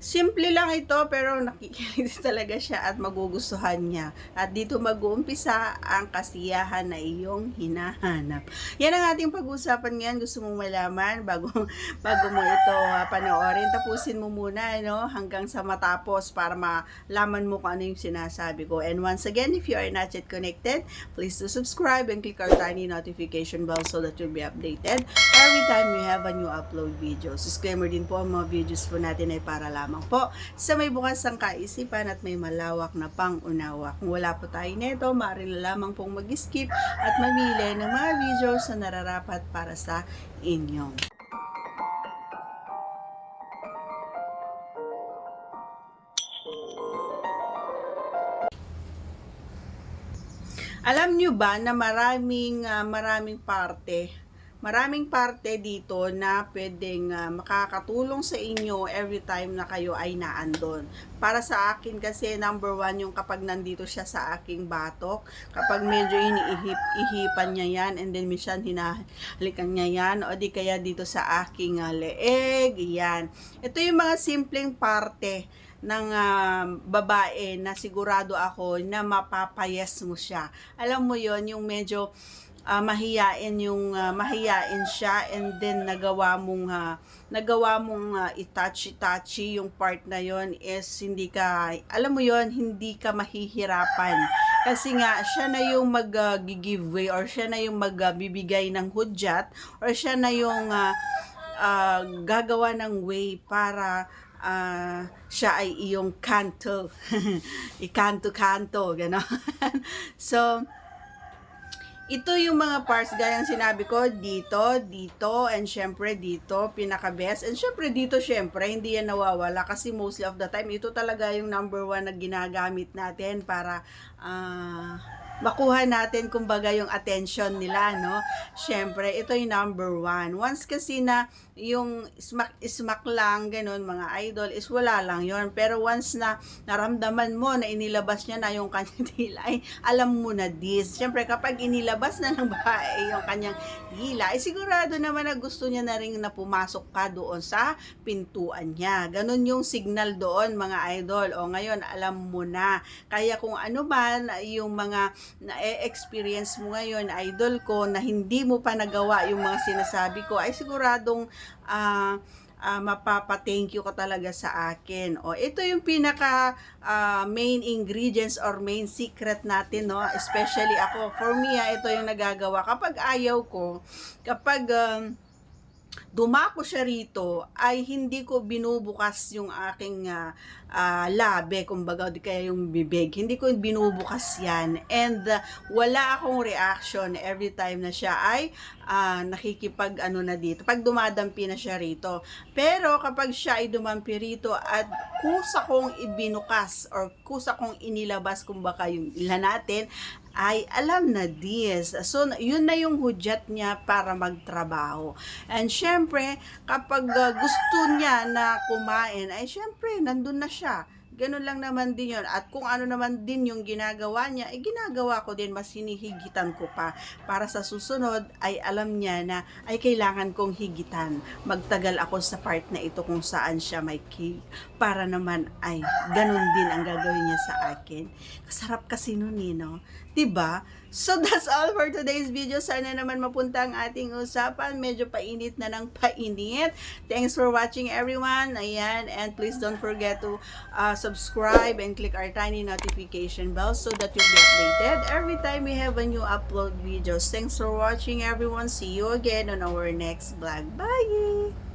Simple lang ito pero nakikinig talaga siya at magugustuhan niya. At dito mag-uumpisa ang kasiyahan na iyong hinahanap. Yan ang ating pag-uusapan ngayon. Gusto mong malaman bago mo ito panoorin. Tapusin mo muna hanggang sa matapos para malaman mo kung ano yung sinasabi ko. And once again, if you are not yet connected, please do subscribe and click our tiny notification bell so that you'll be updated every time we have a new upload videos. Disclaimer din po, ang mga videos po natin ay para lamang po sa may bukas ang kaisipan at may malawak na pang-unawa. Kung wala po tayo nito, maaari na lamang pong mag-skip at mamili ng mga videos na nararapat para sa inyo. Alam nyo ba na maraming parte dito na pwedeng makakatulong sa inyo every time na kayo ay naandon. Para sa akin kasi, number one, yung kapag nandito siya sa aking batok, kapag medyo iniihipan niya yan, and then minsan hinahalikan niya yan, o di kaya dito sa aking leeg, yan. Ito yung mga simpleng parte ng babae na sigurado ako na mapapayas mo siya. Alam mo yon, yung medyo mahiyain siya, and then nagawa mong i-touchy yung part na yon is hindi ka, alam mo yon, hindi ka mahihirapan kasi nga siya na yung mag-giveaway or siya na yung magbibigay ng hudyat or siya na yung gagawa ng way para siya ay iyong kanto ikanto-kanto, gano'n. So ito yung mga parts, gayang sinabi ko, dito, and syempre dito, pinaka-best. And syempre dito, syempre, hindi yan nawawala kasi mostly of the time, ito talaga yung number one na ginagamit natin para makuha natin, kumbaga, yung attention nila, no? Syempre, ito yung number one. Once kasi na yung smack lang, ganun, mga idol, is wala lang yon. Pero once na naramdaman mo na inilabas niya na yung kanyang dila, ay alam mo na this. Syempre, kapag inilabas na ng babae yung kanyang dila, ay sigurado naman na gusto niya na rin na pumasok ka doon sa pintuan niya. Ganun yung signal doon, mga idol. O ngayon, alam mo na. Kaya kung ano man yung mga na-experience mo ngayon, idol ko, na hindi mo pa nagawa yung mga sinasabi ko, ay siguradong mapapa-thank you ka talaga sa akin. O, ito yung pinaka main ingredients or main secret natin, no? Especially ako, for me, ito yung nagagawa. Kapag ayaw ko, kapag dumako siya rito, ay hindi ko binubukas yung aking labe, kumbaga, di kaya yung bibig. Hindi ko binubukas yan. And wala akong reaction every time na siya ay nakikipag na dito. Pag dumadampi na siya rito. Pero kapag siya ay dumampi rito at kusa kong ibinukas or kusa kong inilabas, kumbaga yung ilan natin, ay alam na this. So, yun na yung hudyat niya para magtrabaho. And syempre, kapag gusto niya na kumain, ay syempre, nandun na siya. Ganun lang naman din yun. At kung ano naman din yung ginagawa niya, ay ginagawa ko din, mas hinihigitan ko pa. Para sa susunod, ay alam niya na ay kailangan kong higitan. Magtagal ako sa part na ito kung saan siya may cake. Para naman ay ganun din ang gagawin niya sa akin. Kasarap kasi nun no? Diba? So that's all for today's video. Sana naman mapunta ang ating usapan. Medyo painit na ng painit. Thanks for watching, everyone. Ayan. And please don't forget to subscribe and click our tiny notification bell so that you'll be updated every time we have a new upload videos. Thanks for watching, everyone. See you again on our next vlog. Bye!